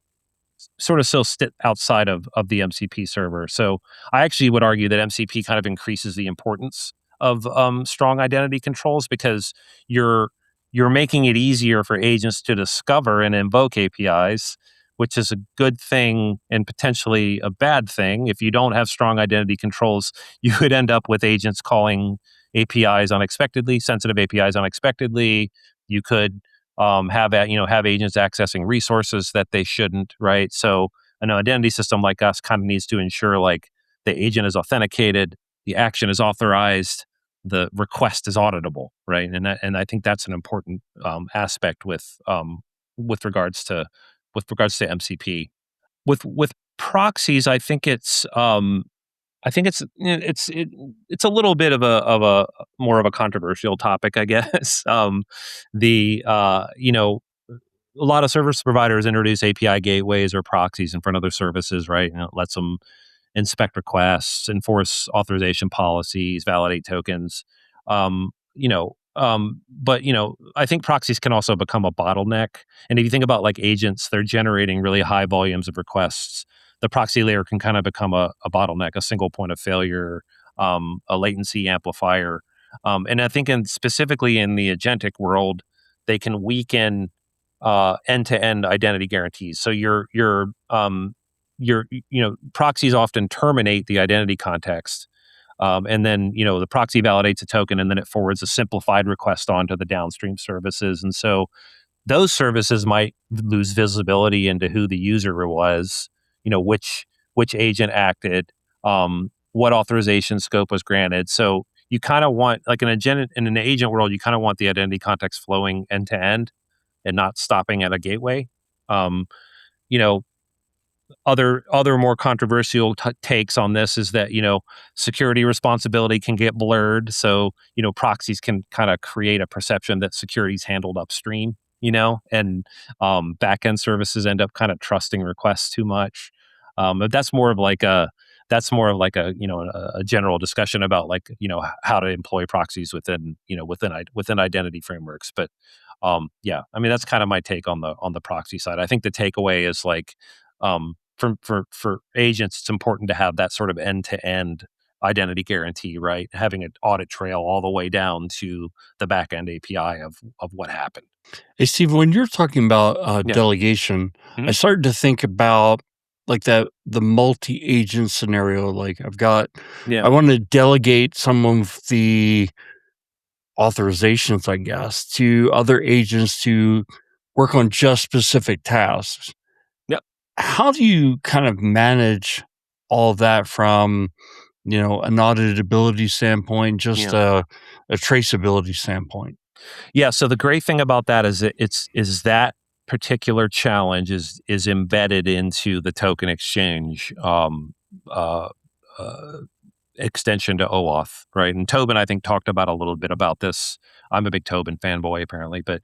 outside of the MCP server. So I actually would argue that MCP kind of increases the importance of strong identity controls, because you're you're making it easier for agents to discover and invoke APIs, which is a good thing and potentially a bad thing. If you don't have strong identity controls, you could end up with agents calling APIs unexpectedly, sensitive APIs unexpectedly. You could have agents accessing resources that they shouldn't, right? So an identity system like us kind of needs to ensure like the agent is authenticated, the action is authorized, the request is auditable, right? And I think that's an important aspect with regards to MCP. With proxies, I think it's a little bit of a more of a controversial topic, I guess. The A lot of service providers introduce API gateways or proxies in front of their services, right? And it lets them inspect requests, enforce authorization policies, validate tokens. But I think proxies can also become a bottleneck. And if you think about like agents, they're generating really high volumes of requests. The proxy layer can kind of become a bottleneck, a single point of failure, a latency amplifier. And I think specifically in the agentic world, they can weaken end-to-end identity guarantees. So proxies often terminate the identity context, and then the proxy validates a token, and then it forwards a simplified request on to the downstream services. And so those services might lose visibility into who the user was, which agent acted, what authorization scope was granted. So you kind of want, like in an agent world, you kind of want the identity context flowing end to end and not stopping at a gateway. Um, you know, other more controversial takes on this is that security responsibility can get blurred. So proxies can kind of create a perception that security is handled upstream. And backend services end up kind of trusting requests too much. But that's more of like a general discussion about like how to employ proxies within identity frameworks. But yeah, I mean that's kind of my take on the proxy side. I think the takeaway is like for agents, it's important to have that sort of end to end identity guarantee, right? Having an audit trail all the way down to the back end API of what happened. Hey, Steve, when you're talking about Yeah. delegation, I Mhm. started to think about like the multi-agent scenario. Like Yeah. I want to delegate some of the authorizations, I guess, to other agents to work on just specific tasks. Yep. How do you kind of manage all of that from, an auditability standpoint, just Yeah. a traceability standpoint? Yeah. So the great thing about that is that particular challenge is embedded into the token exchange uh, uh, extension to OAuth, right? And Tobin, I think, talked about a little bit about this. I'm a big Tobin fanboy, apparently, but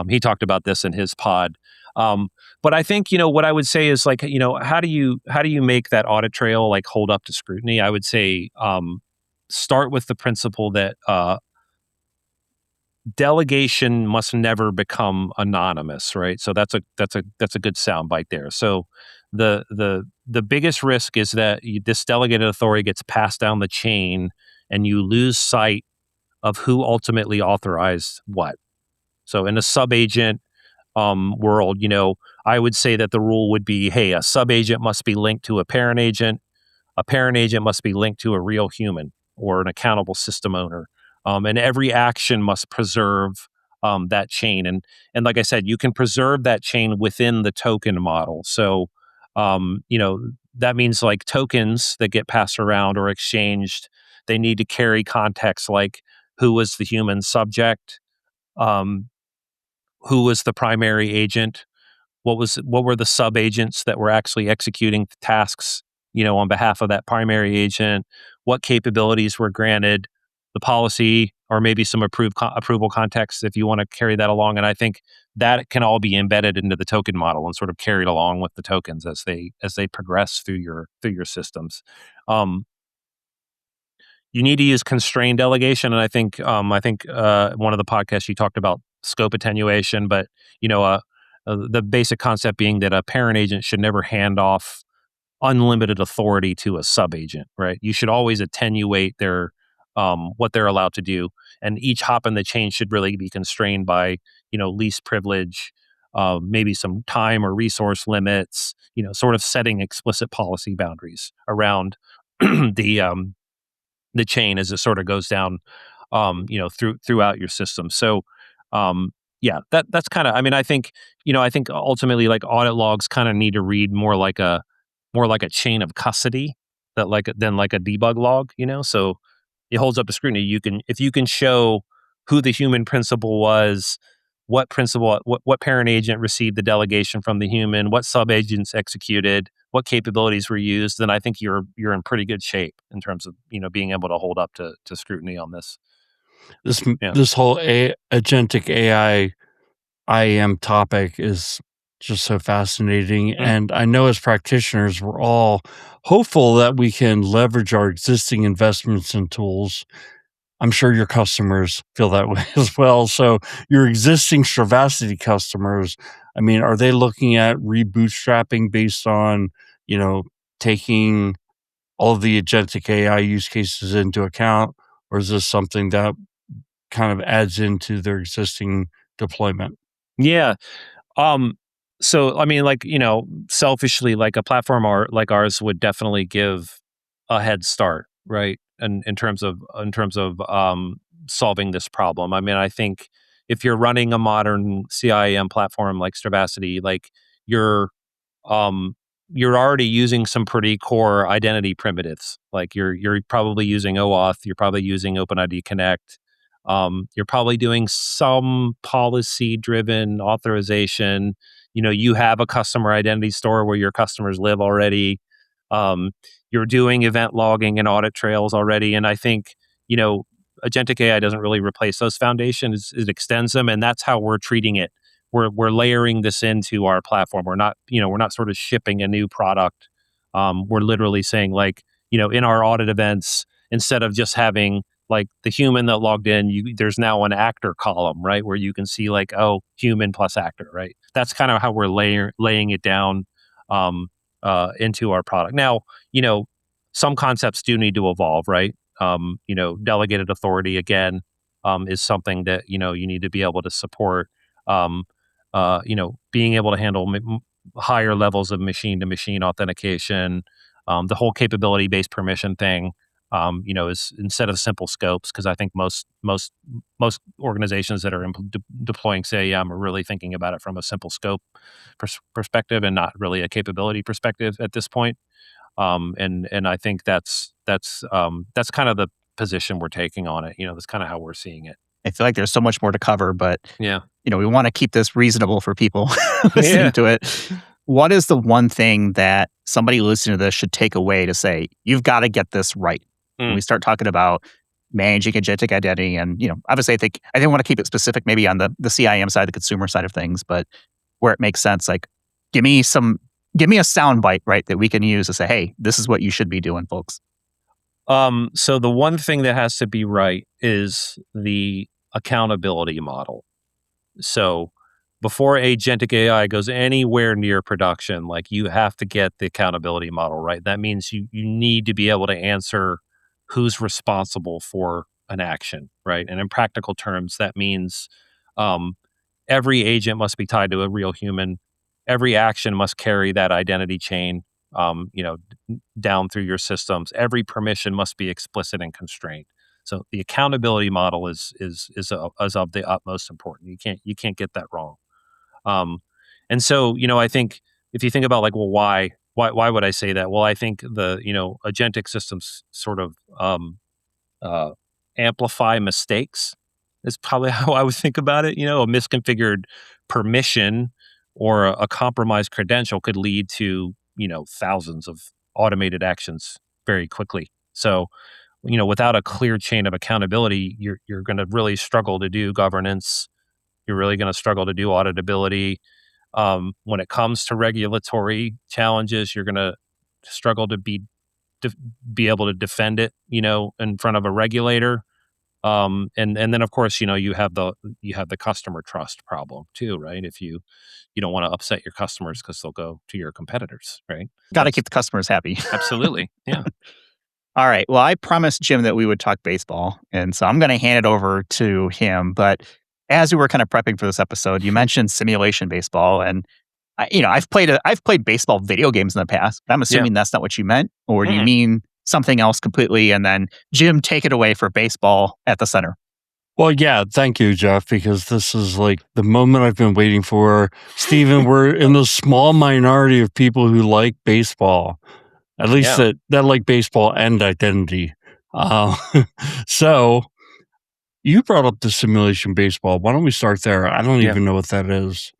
he talked about this in his pod. But I think what I would say is like how do you make that audit trail like hold up to scrutiny? I would say start with the principle that delegation must never become anonymous, right? So that's a good soundbite there. So the biggest risk is that this delegated authority gets passed down the chain, and you lose sight of who ultimately authorized what. So in a subagent world, I would say that the rule would be, hey, a subagent must be linked to a parent agent must be linked to a real human or an accountable system owner. And every action must preserve that chain. And like I said, you can preserve that chain within the token model. So, that means like tokens that get passed around or exchanged, they need to carry context like who was the human subject, um, who was the primary agent, what were the sub agents that were actually executing tasks on behalf of that primary agent, what capabilities were granted, the policy or maybe some approval context if you want to carry that along. And I think that can all be embedded into the token model and sort of carried along with the tokens as they progress through your systems. Um, you need to use constrained delegation, and I think one of the podcasts you talked about scope attenuation, but the basic concept being that a parent agent should never hand off unlimited authority to a subagent, right? You should always attenuate their what they're allowed to do, and each hop in the chain should really be constrained by least privilege, maybe some time or resource limits, sort of setting explicit policy boundaries around the chain as it sort of goes down, throughout your system. So, yeah, that's kind of. I mean, I think ultimately, like audit logs, kind of need to read more like a chain of custody than like a debug log. So it holds up to scrutiny. If you can show who the human principal was, what parent agent received the delegation from the human, what subagents executed, what capabilities were used, then I think you're in pretty good shape in terms of being able to hold up to scrutiny on this. This Yeah. this whole agentic AI IAM topic is just so fascinating, Mm. and I know as practitioners, we're all hopeful that we can leverage our existing investments and tools. I'm sure your customers feel that way as well. So your existing Strivacity customers, I mean, are they looking at rebootstrapping based on, you know, taking all of the agentic AI use cases into account, or is this something that kind of adds into their existing deployment? Yeah. Um, so I mean, like, selfishly, like a platform like ours would definitely give a head start, right? And in terms of solving this problem. I mean, I think if you're running a modern CIAM platform like Strivacity, like you're um, you're already using some pretty core identity primitives. Like you're probably using OAuth, you're probably using OpenID Connect. You're probably doing some policy driven authorization. You have a customer identity store where your customers live already. Um, you're doing event logging and audit trails already. And I think, you know, agentic AI doesn't really replace those foundations. It extends them. And that's how we're treating it. We're layering this into our platform. We're not sort of shipping a new product. We're literally saying, like, in our audit events, instead of just having like the human that logged in, there's now an actor column, right, where you can see like, oh, human plus actor, right? That's kind of how we're laying it down um, into our product. Now, you know, some concepts do need to evolve, right? Delegated authority again is something that you need to be able to support. Um, being able to handle higher levels of machine to machine authentication, the whole capability based permission thing, is instead of simple scopes, because I think most organizations that are deploying CIAM are really thinking about it from a simple scope perspective and not really a capability perspective at this point. And I think that's kind of the position we're taking on it. That's kind of how we're seeing it. I feel like there's so much more to cover, but Yeah. we want to keep this reasonable for people listening Yeah. to it. What is the one thing that somebody listening to this should take away to say, you've got to get this right? When Mm. we start talking about managing agentic identity, and obviously I didn't want to keep it specific maybe on the CIM side, the consumer side of things, but where it makes sense, like give me a sound bite, right, that we can use to say, hey, this is what you should be doing, folks. So the one thing that has to be right is the accountability model. So before agentic AI goes anywhere near production, like you have to get the accountability model right. That means you need to be able to answer who's responsible for an action, right? And in practical terms, that means um, every agent must be tied to a real human. Every action must carry that identity chain, down through your systems. Every permission must be explicit and constrained. So the accountability model is of the utmost importance. You can't get that wrong. Um, and so I think if you think about, like, well, why would I say that? Well, I think the agentic systems sort of uh, amplify mistakes is probably how I would think about it. A misconfigured permission or a compromised credential could lead to thousands of automated actions very quickly. So without a clear chain of accountability, you're going to really struggle to do governance. You're really going to struggle to do auditability. When it comes to regulatory challenges, you're going to struggle to be able to defend it, in front of a regulator. And then of course, you have the customer trust problem too, right? If you don't want to upset your customers because they'll go to your competitors, right? Got to keep the customers happy. Absolutely, yeah. All right. Well, I promised Jim that we would talk baseball, and so I'm going to hand it over to him. But as we were kind of prepping for this episode, you mentioned simulation baseball, and I've played baseball video games in the past. But I'm assuming that's not what you meant, or do you mean something else completely? And then Jim, take it away for baseball at the center. Well, yeah, thank you, Jeff, because this is like the moment I've been waiting for. Stephen, we're in the small minority of people who like baseball, at least that like baseball and identity. So you brought up the simulation baseball. Why don't we start there? I don't even know what that is.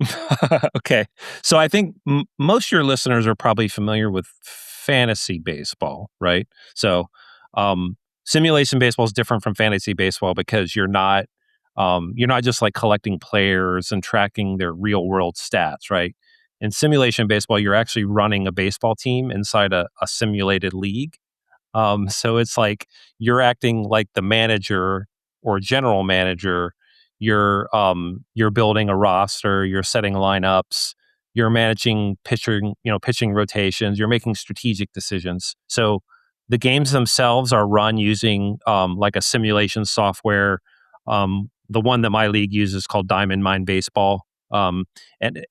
Okay. So I think most of your listeners are probably familiar with fantasy baseball, right? So simulation baseball is different from fantasy baseball because you're not just like collecting players and tracking their real world stats, right? In simulation baseball, you're actually running a baseball team inside a simulated league. So it's like you're acting like the manager or general manager. You're building a roster. You're setting lineups. You're managing pitching rotations. You're making strategic decisions. So the games themselves are run using like a simulation software. The one that my league uses is called Diamond Mine Baseball, and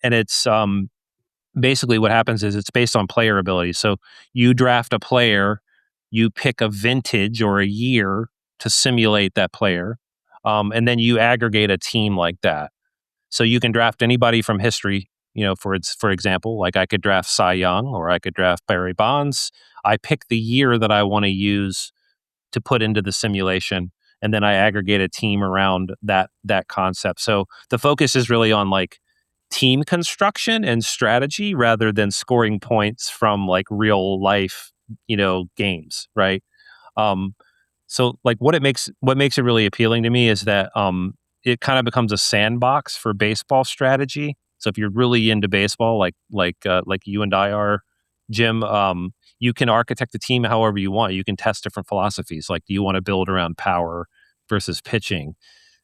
it's basically what happens is it's based on player ability. So you draft a player, you pick a vintage or a year to simulate that player, and then you aggregate a team like that. So you can draft anybody from history. For example, like I could draft Cy Young or I could draft Barry Bonds. I pick the year that I want to use to put into the simulation, and then I aggregate a team around that concept. So the focus is really on like team construction and strategy rather than scoring points from like real life, games, right? So like what makes it really appealing to me is that it kind of becomes a sandbox for baseball strategy. So if you're really into baseball, like you and I are, Jim, you can architect the team however you want. You can test different philosophies. Like, do you want to build around power versus pitching?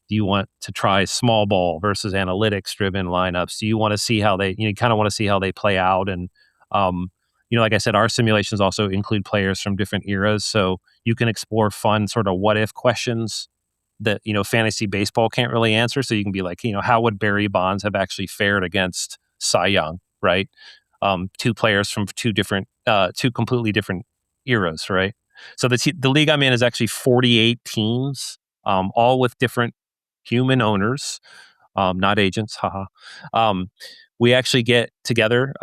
Do you want to try small ball versus analytics driven lineups? Do you want to see how they, you kind of want to see how they play out? And, like I said, our simulations also include players from different eras. So you can explore fun sort of what if questions that, fantasy baseball can't really answer. So you can be like, how would Barry Bonds have actually fared against Cy Young, right? Two players from two completely different eras, right? So the league I'm in is actually 48 teams, all with different human owners, not agents. Haha. We actually get together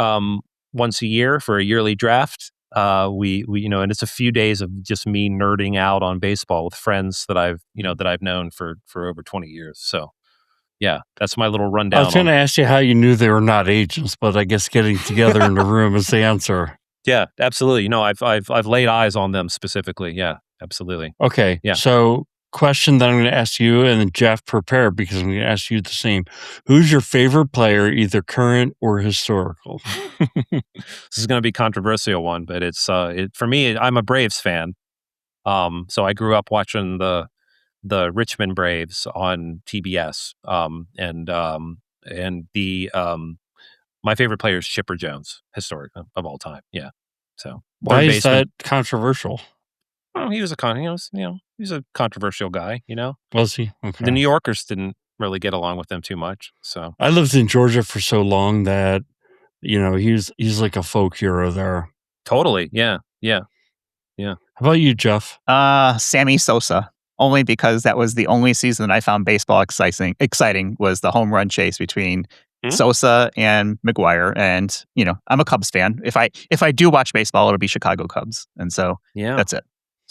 once a year for a yearly draft. And it's a few days of just me nerding out on baseball with friends that I've known for over 20 years. So yeah, that's my little rundown. I was going to ask you how you knew they were not agents, but I guess getting together in the room is the answer. Yeah, absolutely. I've laid eyes on them specifically. Yeah, absolutely. Okay. Yeah. So question that I'm going to ask you, and then Jeff, prepare because I'm going to ask you the same. Who's your favorite player, either current or historical? This is going to be a controversial one, but it's for me. I'm a Braves fan, so I grew up watching the Richmond Braves on TBS, and my favorite player is Chipper Jones, historic of all time. Yeah. So why is that controversial? Well, he was he's a controversial guy. Was he? Okay. The New Yorkers didn't really get along with him too much. So I lived in Georgia for so long that he's like a folk hero there. Totally. Yeah. How about you, Jeff? Sammy Sosa. Only because that was the only season that I found baseball exciting was the home run chase between Sosa and McGuire. And, I'm a Cubs fan. If I do watch baseball, it'll be Chicago Cubs. And so that's it.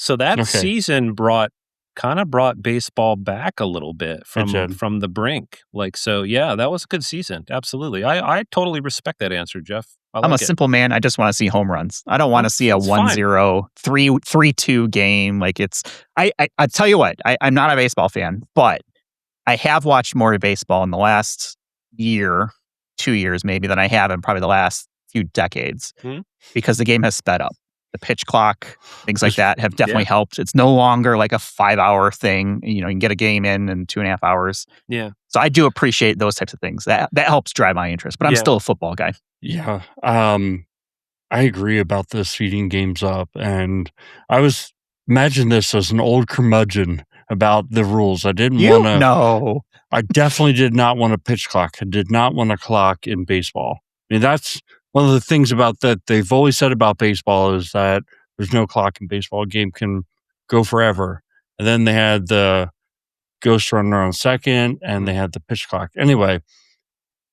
So that season brought kind of brought baseball back a little bit from the brink. Like, so yeah, that was a good season. Absolutely. I totally respect that answer, Jeff. I'm a simple man. I just want to see home runs. I don't want to see a it's fine. 1-0, 3-2 game. Like I tell you what, I'm not a baseball fan, but I have watched more baseball in the last year, 2 years maybe, than I have in probably the last few decades because the game has sped up. The pitch clock, things like that have definitely helped. It's no longer like a 5-hour thing. You can get a game in 2.5 hours. Yeah. So I do appreciate those types of things. That helps drive my interest, but I'm still a football guy. Yeah. I agree about the speeding games up. And imagine this as an old curmudgeon about the rules. I didn't want to. No. I definitely did not want a pitch clock. I did not want a clock in baseball. I mean, that's one of the things about that they've always said about baseball is that there's no clock in baseball. A game can go forever. And then they had the ghost runner on second, and they had the pitch clock. Anyway,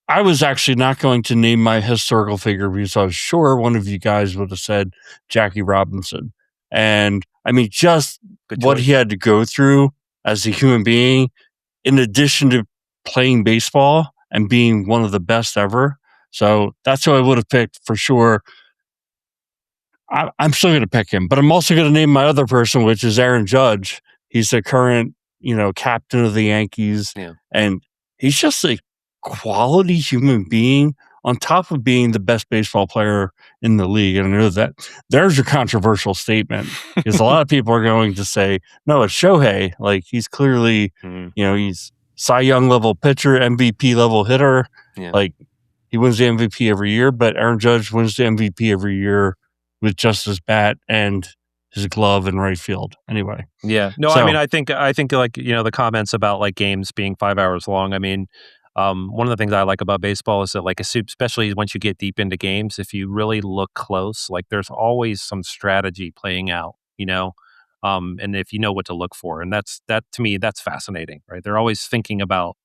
I was actually not going to name my historical figure because I was sure one of you guys would have said Jackie Robinson. And I mean, just what he had to go through as a human being, in addition to playing baseball and being one of the best ever. So that's who I would have picked for sure. I'm still going to pick him, but I'm also going to name my other person, which is Aaron Judge. He's the current, captain of the Yankees. Yeah. And he's just a quality human being on top of being the best baseball player in the league. And I know that there's a controversial statement because a lot of people are going to say, no, it's Shohei. Like he's clearly, he's Cy Young level pitcher, MVP level hitter. Yeah. Like he wins the MVP every year, but Aaron Judge wins the MVP every year with just his bat and his glove in right field. Anyway. Yeah. No, I mean, I think like, the comments about like games being 5 hours long. I mean, one of the things I like about baseball is that, like, especially once you get deep into games, if you really look close, like there's always some strategy playing out, and if you know what to look for, and that to me, that's fascinating, right? They're always thinking about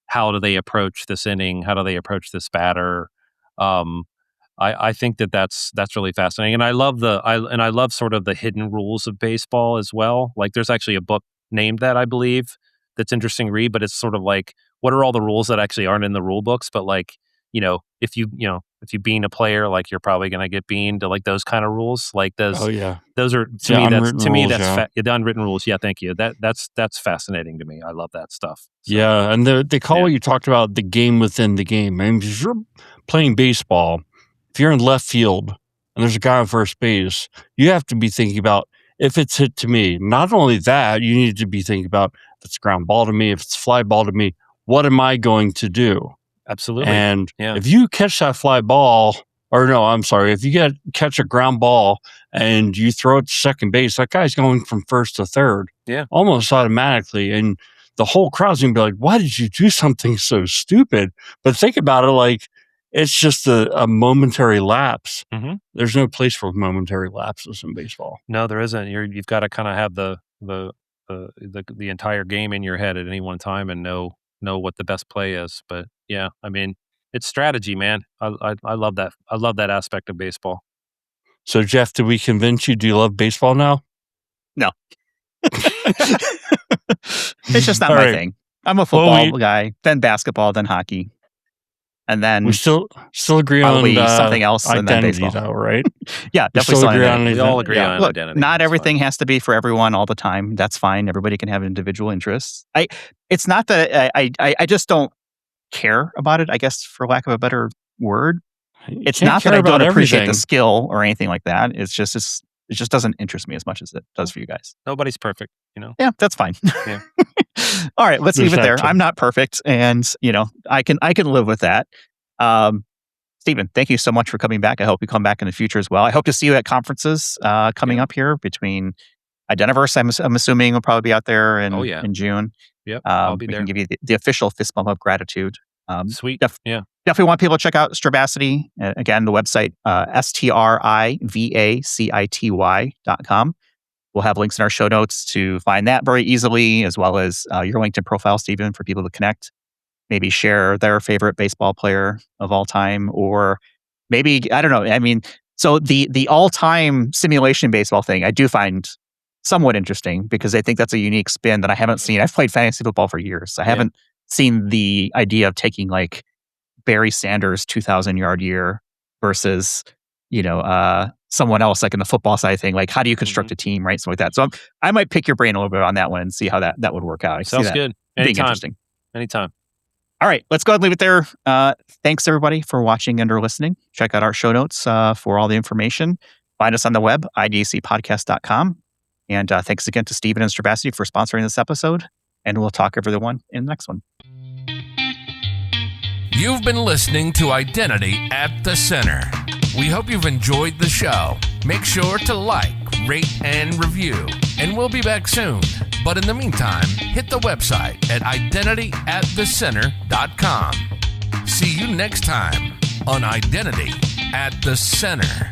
how do they approach this inning, how do they approach this batter. I think that's really fascinating, and I love sort of the hidden rules of baseball as well. Like, there's actually a book named that, I believe, that's interesting to read, but it's sort of like, what are all the rules that actually aren't in the rule books? But like, if you bean a player, like you're probably going to get beaned, to like those kind of rules. Like those are to me, that's the unwritten rules. Yeah, thank you. That's fascinating to me. I love that stuff. So, yeah, and they call what you talked about the game within the game. I mean, if you're playing baseball, if you're in left field and there's a guy on first base, you have to be thinking about if it's hit to me. Not only that, you need to be thinking about if it's ground ball to me, if it's fly ball to me, what am I going to do? Absolutely. And if you catch that fly ball, or no, I'm sorry, if you catch a ground ball and you throw it to second base, that guy's going from first to third almost automatically. And the whole crowd's going to be like, why did you do something so stupid? But think about it like, it's just a momentary lapse. Mm-hmm. There's no place for momentary lapses in baseball. No, there isn't. You've got to kind of have the entire game in your head at any one time and know what the best play is. But yeah, I mean, it's strategy, man. I love that. I love that aspect of baseball. So, Jeff, did we convince you? Do you love baseball now? No. It's just not my thing. I'm a football guy, then basketball, then hockey. And then we still agree on something else, identity, and then baseball, though, right? Yeah, definitely. We all agree on identity. Not everything has to be for everyone all the time. That's fine. Everybody can have individual interests. It's not that I just don't care about it, I guess, for lack of a better word. It's not that I don't appreciate the skill or anything like that. It just doesn't interest me as much as it does for you guys. Nobody's perfect, Yeah, that's fine. Yeah. All right, let's leave it there. I'm not perfect, and I can live with that. Stephen, thank you so much for coming back. I hope you come back in the future as well. I hope to see you at conferences coming up here between Identiverse. I'm assuming will probably be out there in June. Yep, I'll be there. We can give you the official fist bump of gratitude. Sweet. Definitely want people to check out Strivacity. Again, the website, strivacity.com. We'll have links in our show notes to find that very easily, as well as your LinkedIn profile, Stephen, for people to connect. Maybe share their favorite baseball player of all time, or maybe, I don't know. I mean, so the all-time simulation baseball thing, I do find somewhat interesting because I think that's a unique spin that I haven't seen. I've played fantasy football for years. I haven't seen the idea of taking like Barry Sanders' 2,000-yard year versus, someone else like in the football side thing. Like, how do you construct a team, right? Something like that. So I might pick your brain a little bit on that one and see how that would work out. I Sounds see that good. being Anytime. interesting. Anytime. All right, let's go ahead and leave it there. Thanks, everybody, for watching and or listening. Check out our show notes for all the information. Find us on the web, idacpodcast.com. And thanks again to Stephen and Strivacity for sponsoring this episode. And we'll talk everyone in the next one. You've been listening to Identity at the Center. We hope you've enjoyed the show. Make sure to like, rate, and review. And we'll be back soon. But in the meantime, hit the website at identityatthecenter.com. See you next time on Identity at the Center.